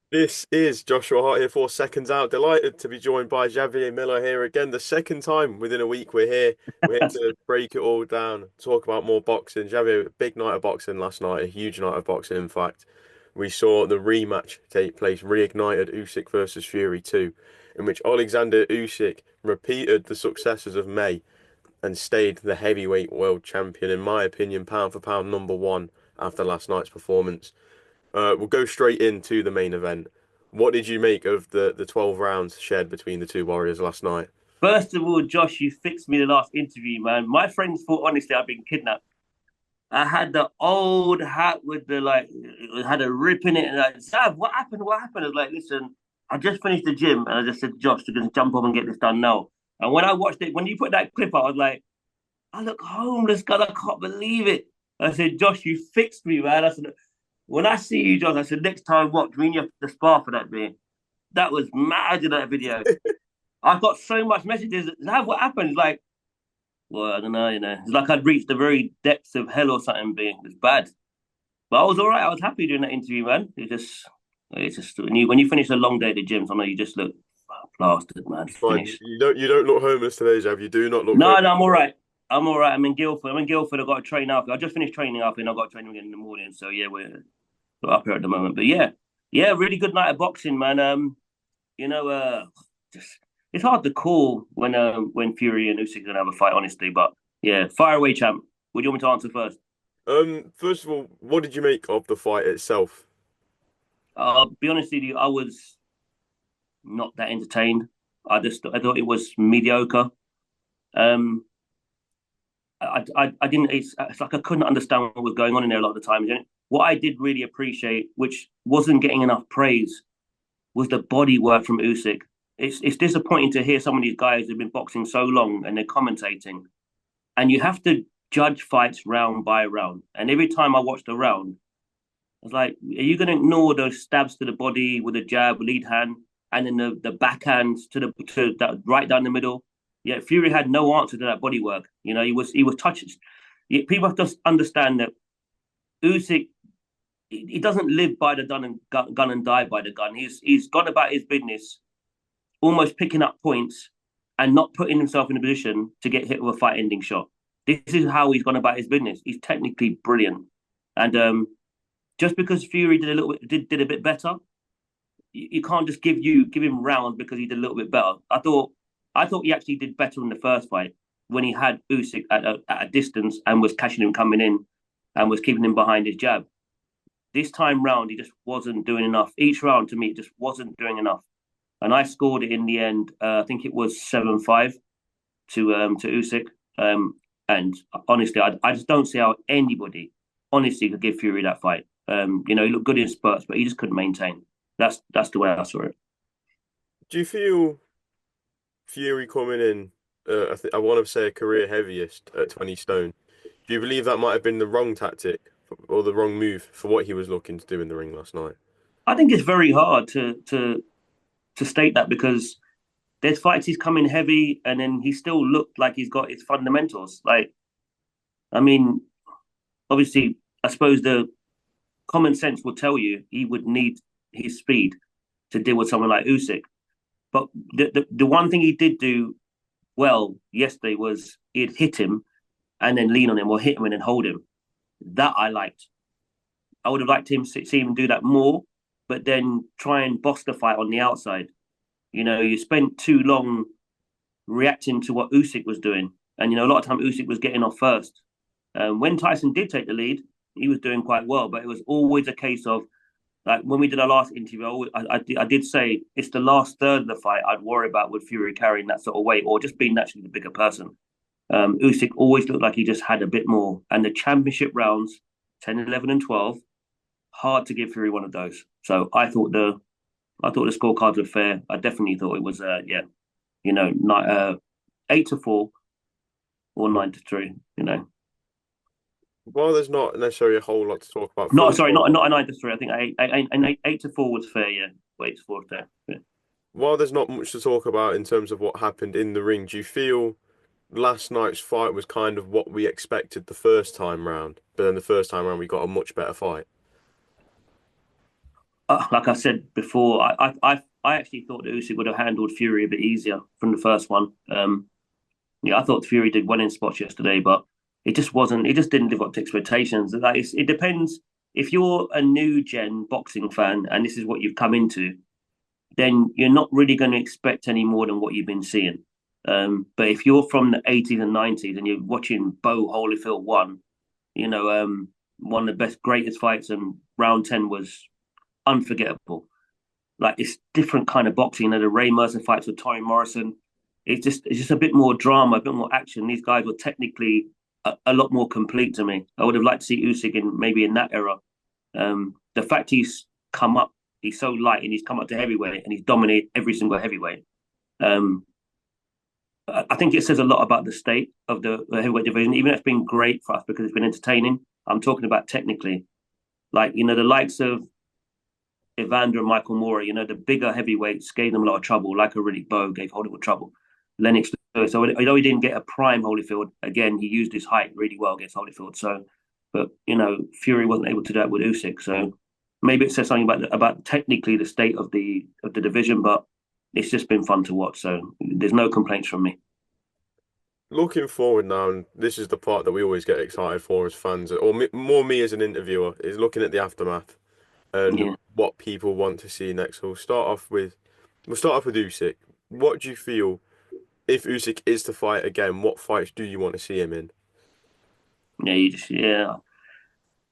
This is Joshua Hart here for Seconds Out. Delighted to be joined by Xavier Miller here again. The second time within a week we're here. We're here to break it all down, talk about more boxing. Xavier, big night of boxing last night, a huge night of boxing, in fact. We saw the rematch take place, reignited Usyk versus Fury 2, in which Oleksandr Usyk repeated the successes of May and stayed the heavyweight world champion, in my opinion, pound for pound number one after last night's performance. We'll go straight into the main event. What did you make of the 12 rounds shared between the two warriors last night? First of all, Josh, you fixed me the last interview, man. My friends thought honestly I'd been kidnapped. I had the old hat with the it had a rip in it, and like, Sav, what happened? What happened? I was like, listen, I just finished the gym, and I just said, Josh, to just jump up and get this done now. And when I watched it, when you put that clip out, I was like, I look homeless, God, I can't believe it. I said, Josh, you fixed me, man. I said, when I see you, Josh, I said, next time, what? Do you mean you have to spar for that, man? That was mad in that video. I got so much messages. What happened? Like, well, I don't know, It's like I'd reached the very depths of hell or something. Being it's bad, but I was all right. I was happy doing that interview, man. It's just when you finish a long day at the gym, I know you just look plastered, man. Fine. Finished. You don't look homeless today, Jav. You do not look No, homeless. no, I'm all right. I'm all right. I'm in Guildford. I'm in Guildford. I've got to train after. I just finished training after, and I've got to train again in the morning. So yeah, we're up here at the moment. But yeah, yeah, really good night of boxing, man. You know, just it's hard to call when Fury and Usyk are gonna have a fight, honestly. But yeah, fire away, champ. What do you want me to answer first? First of all, what did you make of the fight itself? I'll be honest with you, I was not that entertained. I thought it was mediocre. Um, I didn't. It's like I couldn't understand what was going on in there a lot of the time. What I did really appreciate, which wasn't getting enough praise, was the body work from Usyk. It's disappointing to hear some of these guys who've been boxing so long and they're commentating, and you have to judge fights round by round. And every time I watched a round, I was like, are you going to ignore those stabs to the body with a jab, lead hand, and then the backhands to that right down the middle? Yeah, Fury had no answer to that body work. He was touching. People have to understand that Usyk he doesn't live by the gun and die by the gun. He's gone about his business, almost picking up points and not putting himself in a position to get hit with a fight-ending shot. This is how he's gone about his business. He's technically brilliant, and just because Fury did a bit better, you can't just give him rounds because he did a little bit better. I thought he actually did better in the first fight when he had Usyk at a distance and was catching him coming in and was keeping him behind his jab. This time round, he just wasn't doing enough. Each round to me, just wasn't doing enough. And I scored it in the end. I think it was 7-5 to Usyk. And honestly, I just don't see how anybody honestly could give Fury that fight. He looked good in spurts, but he just couldn't maintain. That's the way I saw it. Do you feel Fury coming in, I want to say a career heaviest at 20 stone? Do you believe that might have been the wrong tactic or the wrong move for what he was looking to do in the ring last night? I think it's very hard to state that because there's fights he's come in heavy and then he still looked like he's got his fundamentals. Like, I mean, obviously, I suppose the common sense will tell you he would need his speed to deal with someone like Usyk. But the one thing he did do well yesterday was he'd hit him and then lean on him or hit him and then hold him. That I liked. I would have liked him to see him do that more, but then try and boss the fight on the outside. You spent too long reacting to what Usyk was doing. And, a lot of time Usyk was getting off first. When Tyson did take the lead, he was doing quite well, but it was always a case of, like when we did our last interview, I did say it's the last third of the fight I'd worry about with Fury carrying that sort of weight or just being naturally the bigger person. Usyk always looked like he just had a bit more. And the championship rounds, 10, 11, and 12, hard to give Fury one of those. So I thought the scorecards were fair. I definitely thought it was yeah, not 8-4 or 9-3. While there's not necessarily a whole lot to talk about for Not the sorry, fight, not a 9-3. I think 8-4 was fair. Yeah, 8-4 was fair. Yeah. while there's not much to talk about in terms of what happened in the ring, do you feel last night's fight was kind of what we expected the first time round, but then the first time round we got a much better fight? like I said before, I actually thought that Usyk would have handled Fury a bit easier from the first one. Yeah, I thought Fury did well in spots yesterday, but it just wasn't. It just didn't live up to expectations. It depends if you're a new gen boxing fan and this is what you've come into, then you're not really going to expect any more than what you've been seeing. But if you're from the 80s and 90s and you're watching Bo Holyfield one, you know, one of the best, greatest fights, and round 10 was unforgettable. Like it's different kind of boxing. You know, the Ray Mercer fights with Tony Morrison. It's just a bit more drama, a bit more action. These guys were technically a lot more complete to me. I would have liked to see Usyk maybe in that era. The fact he's come up, he's so light and he's come up to heavyweight and he's dominated every single heavyweight. Um, I think it says a lot about the state of the heavyweight division. Even though it's been great for us because it's been entertaining. I'm talking about technically, like the likes of Evander and Michael Moore. The bigger heavyweights gave them a lot of trouble. Like a Riddick Bowe gave Holyfield trouble. Lennox Lewis. So although he didn't get a prime Holyfield, again he used his height really well against Holyfield. So, but Fury wasn't able to do that with Usyk. So maybe it says something about technically the state of the division, but it's just been fun to watch. So there's no complaints from me. Looking forward now, and this is the part that we always get excited for as fans, or more me as an interviewer, is looking at the aftermath and Yeah, what people want to see next. So we'll start off with Usyk. What do you feel if Usyk is to fight again? What fights do you want to see him in? yeah,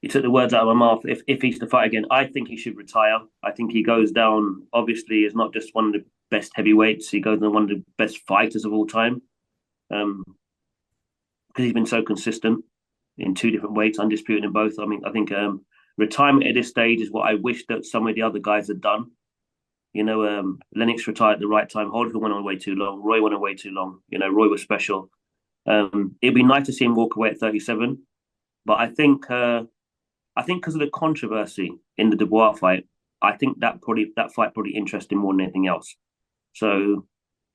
you took the words out of my mouth. If he's to fight again, I think he should retire. I think he goes down. Obviously, as not just one of the best heavyweights. He goes down one of the best fighters of all time. Um, because he's been so consistent in two different weights, undisputed in both. I mean, I think retirement at this stage is what I wish that some of the other guys had done. Lennox retired at the right time. Holyfield went on way too long. Roy went on way too long. Roy was special. It'd be nice to see him walk away at 37, but I think because of the controversy in the Dubois fight, I think that fight probably interested him more than anything else. So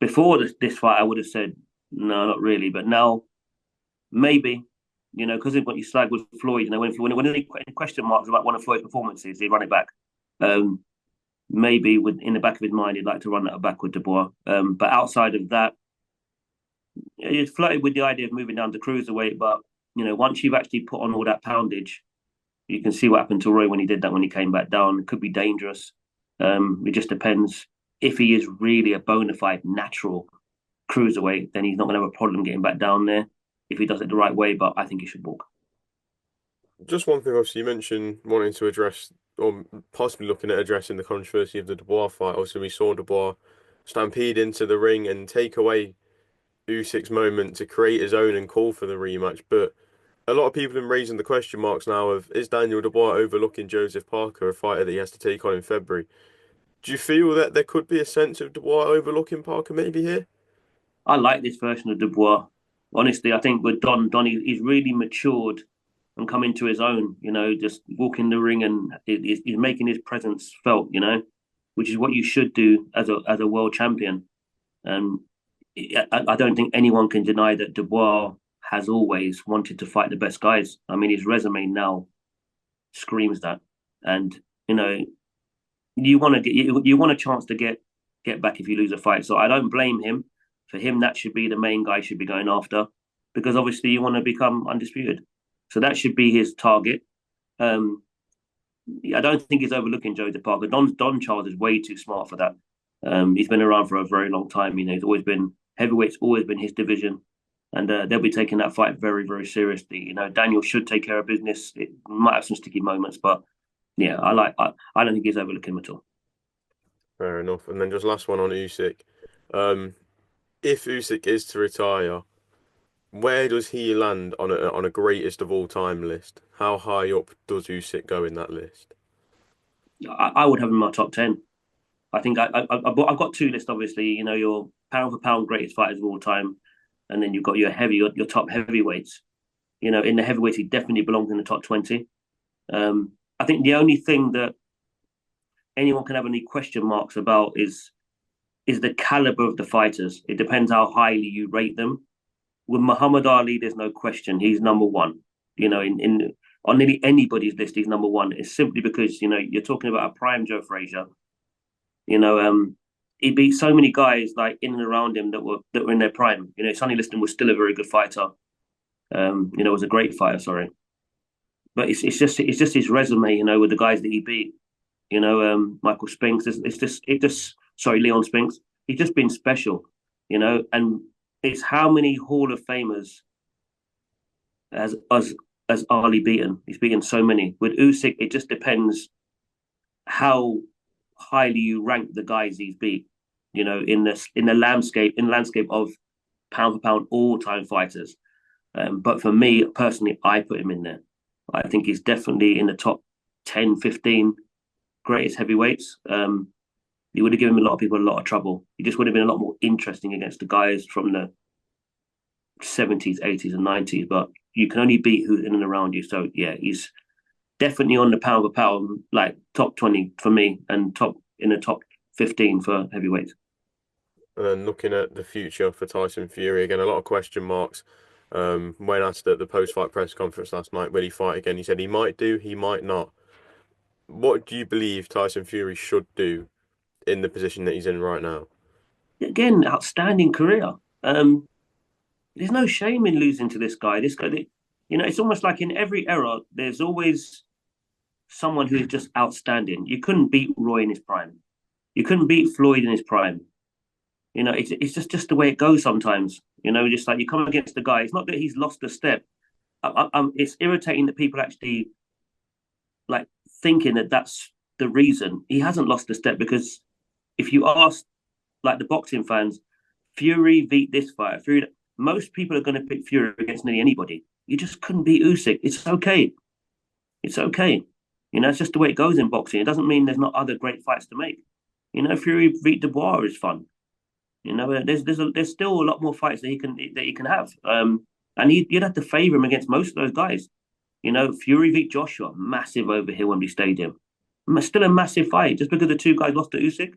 before this fight, I would have said no, not really. But now maybe, because of what you slag with Floyd, when they put any question marks about one of Floyd's performances, he'd run it back. Um, Maybe in the back of his mind, he'd like to run that back with Dubois. But outside of that, he's flirted with the idea of moving down to cruiserweight. But once you've actually put on all that poundage, you can see what happened to Roy when he did that when he came back down. It could be dangerous. It just depends. If he is really a bona fide natural cruiserweight, then he's not going to have a problem getting back down there if he does it the right way. But I think he should walk. Just one thing, obviously, you mentioned wanting to address or possibly looking at addressing the controversy of the Dubois fight. Also, we saw Dubois stampede into the ring and take away Usyk's moment to create his own and call for the rematch. But a lot of people are raising the question marks now of is Daniel Dubois overlooking Joseph Parker, a fighter that he has to take on in February? Do you feel that there could be a sense of Dubois overlooking Parker maybe here? I like this version of Dubois. Honestly, I think with Don, he's really matured and come into his own. Just walking the ring and he's making his presence felt. Which is what you should do as a world champion. And I don't think anyone can deny that Dubois has always wanted to fight the best guys. I mean, his resume now screams that, and you want to you want a chance to get back if you lose a fight. So I don't blame him. For him, that should be the main guy should be going after, because obviously you want to become undisputed. So that should be his target. Um, I don't think he's overlooking Joseph Parker. Don Charles is way too smart for that. He's been around for a very long time. He's always been heavyweight's always been his division, and they'll be taking that fight very, very seriously. Daniel should take care of business. It might have some sticky moments, but yeah, I don't think he's overlooking him at all. Fair enough. And then just last one on Usyk. Um, if Usyk is to retire, where does he land on a greatest of all time list? How high up does Usyk go in that list? I would have him in my top 10. I think I've got two lists. Obviously, your pound for pound greatest fighters of all time, and then you've got your top heavyweights. In the heavyweights, he definitely belongs in the top 20. I think the only thing that anyone can have any question marks about is the caliber of the fighters. It depends how highly you rate them. With Muhammad Ali, there's no question he's number one. In on nearly anybody's list, he's number one. It's simply because you're talking about a prime Joe Frazier. He beat so many guys like in and around him that were in their prime. Sonny Liston was still a very good fighter. Was a great fighter. Sorry, but it's just his resume. With the guys that he beat. Michael Spinks. Leon Spinks. He's just been special. And it's how many Hall of Famers has Ali beaten. He's beaten so many. With Usyk, it just depends how highly you rank the guys he's beat. In the landscape of pound for pound all time fighters. But for me personally, I put him in there. I think he's definitely in the top 10, 15 greatest heavyweights. He would have given a lot of people a lot of trouble. He just would have been a lot more interesting against the guys from the 70s, 80s, and 90s. But you can only beat who's in and around you. So yeah, he's definitely on the pound for pound, like top 20 for me, and in the top 15 for heavyweights. And then looking at the future for Tyson Fury, again, a lot of question marks. When asked at the post-fight press conference last night, will he fight again? He said he might do, he might not. What do you believe Tyson Fury should do in the position that he's in right now? Again, outstanding career. There's no shame in losing to this guy. It's almost like in every era, there's always someone who is just outstanding. You couldn't beat Roy in his prime. You couldn't beat Floyd in his prime. It's just the way it goes sometimes. Just like you come against the guy. It's not that he's lost a step. It's irritating that people actually like thinking that that's the reason. He hasn't lost a step, because if you ask like the boxing fans, Fury beat this fighter. Most people are going to pick Fury against nearly anybody. You just couldn't beat Usyk. It's okay. It's okay. It's just the way it goes in boxing. It doesn't mean there's not other great fights to make. Fury beat Dubois is fun. There's still a lot more fights that he can have. And you'd have to favour him against most of those guys. Fury beat Joshua, massive over here Wembley Stadium. Still a massive fight, just because the two guys lost to Usyk.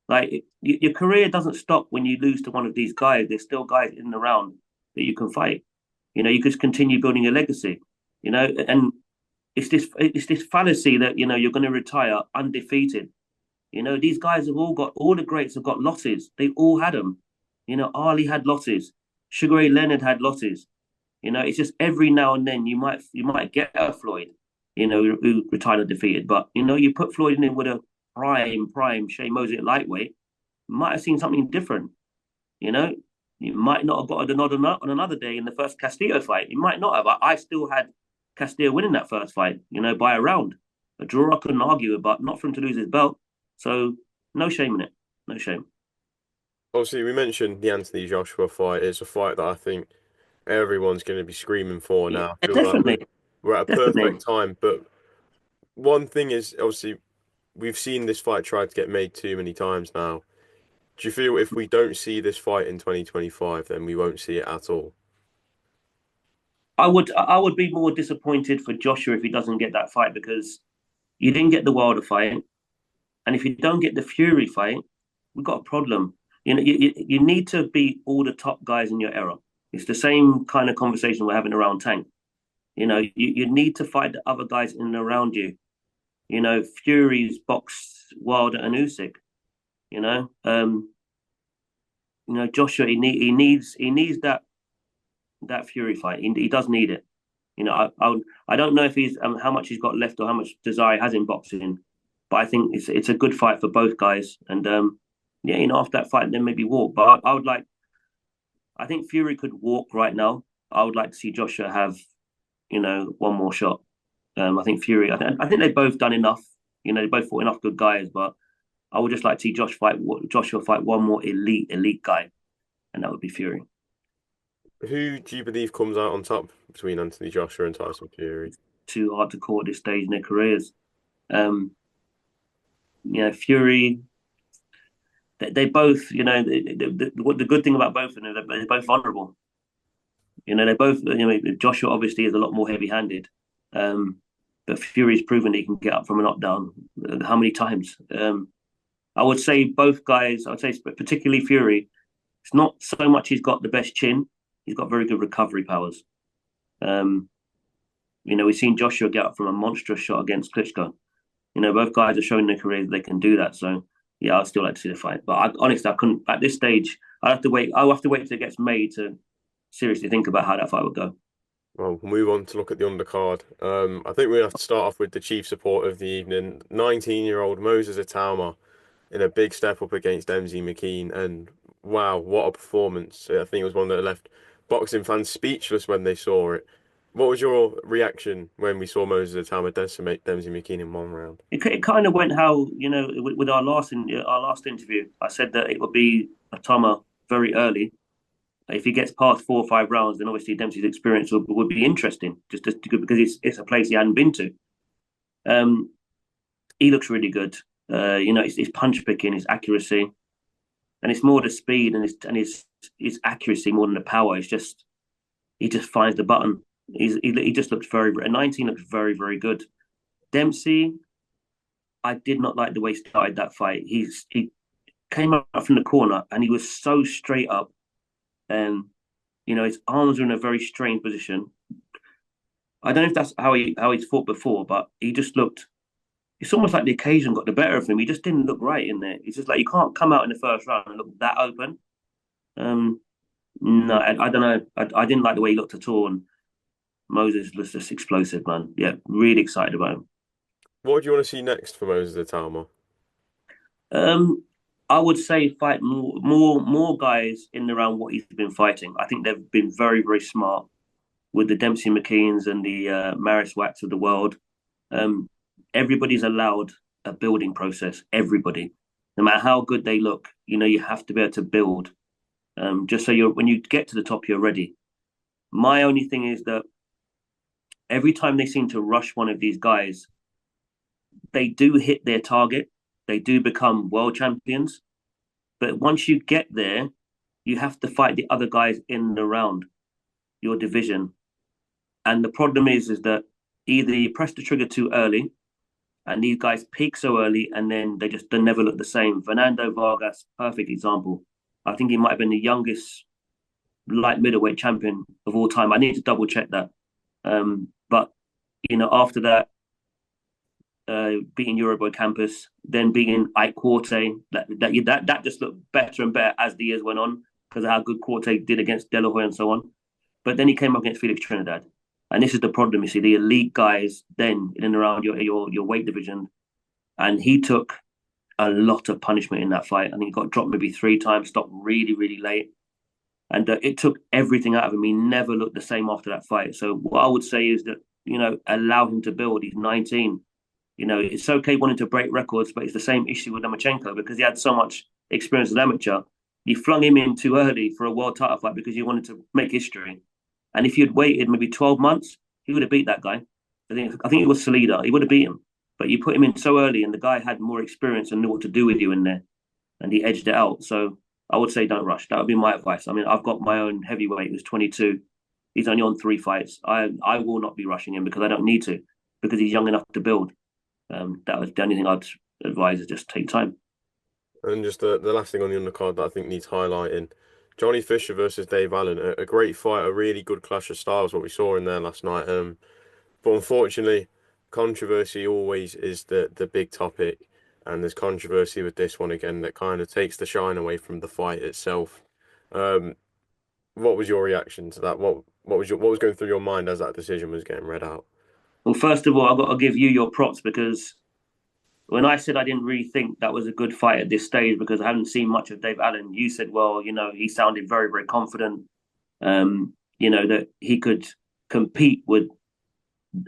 Like, your career doesn't stop when you lose to one of these guys. There's still guys in and around that you can fight. You could continue building your legacy. And it's this fallacy that you're going to retire undefeated. These guys have all the greats have got losses. They all had them. Ali had losses. Sugar Ray Leonard had losses. It's just every now and then you might get a Floyd, who retired undefeated. But you put Floyd in with a prime Shea Mosley at lightweight, might have seen something different. You might not have got the nod on another day in the first Castillo fight. You might not have. I still had Castillo winning that first fight, by a round. A draw I couldn't argue with, but not for him to lose his belt. So no shame in it. No shame. Obviously, we mentioned the Anthony Joshua fight. It's a fight that I think everyone's going to be screaming for now. Yeah, definitely. Like we're at a perfect time. But one thing is, obviously, we've seen this fight tried to get made too many times now. Do you feel if we don't see this fight in 2025, then we won't see it at all? I would be more disappointed for Joshua if he doesn't get that fight, because you didn't get the Wilder fight. And if you don't get the Fury fight, we've got a problem. You need to beat all the top guys in your era. It's the same kind of conversation we're having around Tank. You need to fight the other guys in and around you. Fury's box Wilder and Usyk. Joshua, he needs that Fury fight. He does need it. I don't know if he's how much he's got left or how much desire he has in boxing, but I think it's a good fight for both guys. And after that fight, then maybe walk. But I think Fury could walk right now. I would like to see Joshua have, one more shot. I think Fury. I think they've both done enough. They both fought enough good guys, but I would just like to see Joshua fight one more elite guy, and that would be Fury. Who do you believe comes out on top between Anthony Joshua and Tyson Fury? Too hard to call at this stage in their careers. Fury. They both, the good thing about both of them, they're both vulnerable. They both. Joshua obviously is a lot more heavy-handed, but Fury's proven he can get up from a knockdown. How many times? I would say both guys. I would say particularly Fury. It's not so much he's got the best chin. He's got very good recovery powers. We've seen Joshua get up from a monstrous shot against Klitschko. Both guys are showing their careers they can do that. So yeah, I'd still like to see the fight. But honestly, I couldn't at this stage. I'll have to wait. I'll have to wait till it gets made to seriously think about how that fight would go. Well, we'll move on to look at the undercard. I think we're gonna have to start off with the chief support of the evening, 19-year-old Moses Itauma, in a big step up against Demsey McKean. And wow, what a performance! I think it was one that left boxing fans speechless when they saw it. What was your reaction when we saw Moses Itauma decimate Demsey McKean in one round? It kind of went how with our last interview. I said that it would be a timer very early. If he gets past 4 or 5 rounds, then obviously Dempsey's experience would be interesting, just because it's a place he hadn't been to. He looks really good. His punch picking, his accuracy, and it's more the speed and his accuracy more than the power. He just finds the button. He just looks very, at 19 looks very, very good. Demsey, I did not like the way he started that fight. He came up from the corner and he was so straight up, and his arms were in a very strange position. I don't know if that's how he's fought before, but he just looked. It's almost like the occasion got the better of him. He just didn't look right in there. It's just like you can't come out in the first round and look that open. No, I don't know. I didn't like the way he looked at all. And Moses was just explosive, man. Yeah, really excited about him. What do you want to see next for Moses Itauma? I would say fight more guys in and around what he's been fighting. I think they've been very, very smart with the Demsey McKeans and the Maris Wax of the world. Everybody's allowed a building process. Everybody, no matter how good they look, you have to be able to build. Just so when you get to the top, you're ready. My only thing is that every time they seem to rush one of these guys, they do hit their target. They do become world champions. But once you get there, you have to fight the other guys in and around your division. And the problem is that either you press the trigger too early, and these guys peak so early, and then they never look the same. Fernando Vargas, perfect example. I think he might have been the youngest light middleweight champion of all time. I need to double check that. But after that, beating Euroboy Campus, then beating Ike Quarte, that just looked better and better as the years went on because of how good Quarte did against De La Hoya and so on. But then he came up against Felix Trinidad. And this is the problem, you see, the elite guys then in and around your weight division. And he took a lot of punishment in that fight. I think he got dropped maybe 3 times, stopped really, really late. And it took everything out of him. He never looked the same after that fight. So what I would say is that, allow him to build. He's 19. It's okay wanting to break records, but it's the same issue with Lomachenko because he had so much experience as an amateur. You flung him in too early for a world title fight because you wanted to make history. And if you'd waited maybe 12 months, he would have beat that guy. I think it was Salida. He would have beat him. But you put him in so early and the guy had more experience and knew what to do with you in there. And he edged it out. So I would say don't rush. That would be my advice. I mean, I've got my own heavyweight who's 22. He's only on 3 fights. I will not be rushing him because I don't need to, because he's young enough to build. That was the only thing I'd advise is just take time. And just the last thing on the undercard that I think needs highlighting. Johnny Fischer versus Dave Allen, a great fight, a really good clash of styles, what we saw in there last night. But unfortunately, controversy always is the big topic, and there's controversy with this one again that kind of takes the shine away from the fight itself. What was your reaction to that? What was going through your mind as that decision was getting read out? Well, first of all, I've got to give you your props because when I said I didn't really think that was a good fight at this stage because I hadn't seen much of Dave Allen, you said, well, he sounded very, very confident, that he could compete with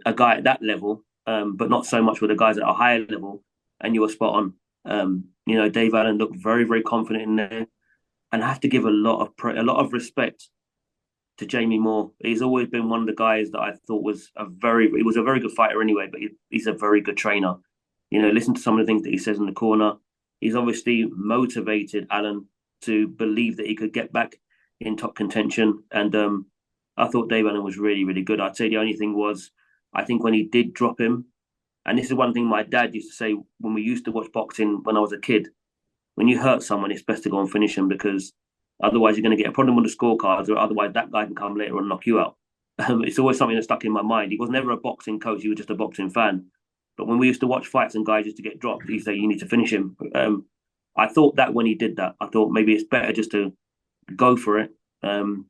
a guy at that level, but not so much with the guys at a higher level. And you were spot on. Dave Allen looked very, very confident in there. And I have to give a lot of respect to Jamie Moore. He's always been one of the guys that I thought he was a very good fighter anyway, but he's a very good trainer. Listen to some of the things that he says in the corner. He's obviously motivated Allen to believe that he could get back in top contention. And I thought Dave Allen was really, really good. I'd say the only thing was, I think when he did drop him, and this is one thing my dad used to say when we used to watch boxing when I was a kid, when you hurt someone, it's best to go and finish him because otherwise you're going to get a problem with the scorecards, or otherwise that guy can come later and knock you out. It's always something that stuck in my mind. He was never a boxing coach; he was just a boxing fan. But when we used to watch fights and guys used to get dropped, he'd say, "You need to finish him." I thought that when he did that, I thought maybe it's better just to go for it. Um,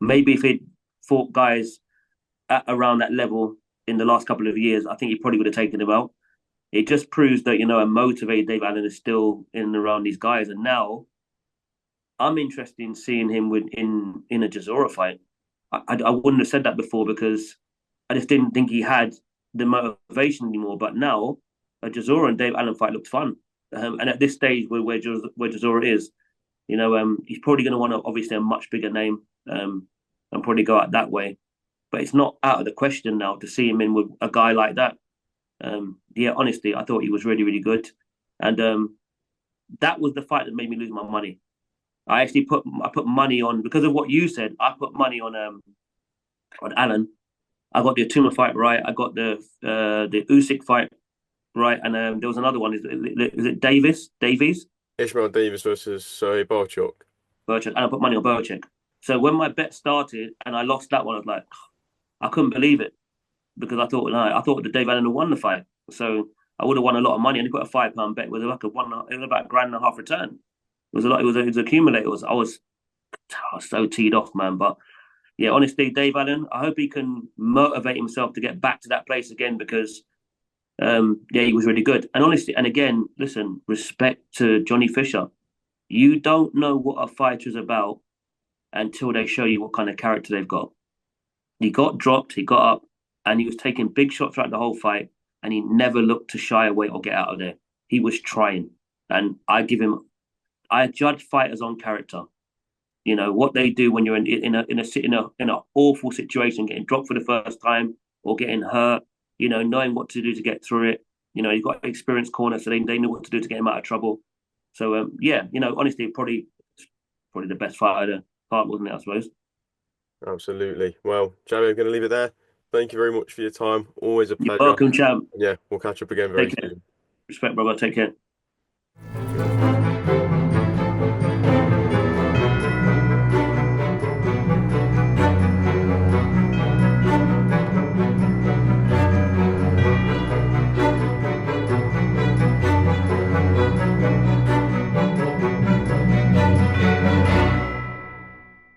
Maybe if he'd fought guys at around that level in the last couple of years, I think he probably would have taken him out. It just proves that a motivated Dave Allen is still in and around these guys, and now I'm interested in seeing him in a Chisora fight. I wouldn't have said that before because I just didn't think he had the motivation anymore. But now a Chisora and Dave Allen fight looked fun, and at this stage where Chisora is, he's probably going to want obviously a much bigger name, and probably go out that way. But it's not out of the question now to see him in with a guy like that. Yeah, honestly, I thought he was really, really good, and that was the fight that made me lose my money. I put money on because of what you said. I put money on Allen. I got the Itauma fight right. I got the Usyk fight right, and there was another one. Is it Davies? Ishmael Davis versus Sohail Barchuk. Burchak, and I put money on Burchak. So when my bet started and I lost that one, I was like, I couldn't believe it because I thought that Dave Allen had won the fight. So I would have won a lot of money and put a £5 bet with like a one. It was about a grand and a half return. It was a lot. It was accumulated. I was so teed off, man. But yeah, honestly, Dave Allen, I hope he can motivate himself to get back to that place again because yeah, he was really good. And honestly, and again, listen, respect to Johnny Fischer. You don't know what a fighter is about until they show you what kind of character they've got. He got dropped, he got up, and he was taking big shots throughout the whole fight, and he never looked to shy away or get out of there. He was trying, and I judge fighters on character. What they do when you're in a awful situation, getting dropped for the first time or getting hurt. Knowing what to do to get through it. You've got experienced corner, so they know what to do to get him out of trouble. So yeah, honestly, probably the best fight of the part, wasn't it? I suppose. Absolutely. Well, Jamie, I'm going to leave it there. Thank you very much for your time. Always a You're pleasure. welcome, champ. Yeah, we'll catch up again very Take care. soon. Respect, brother. Take care.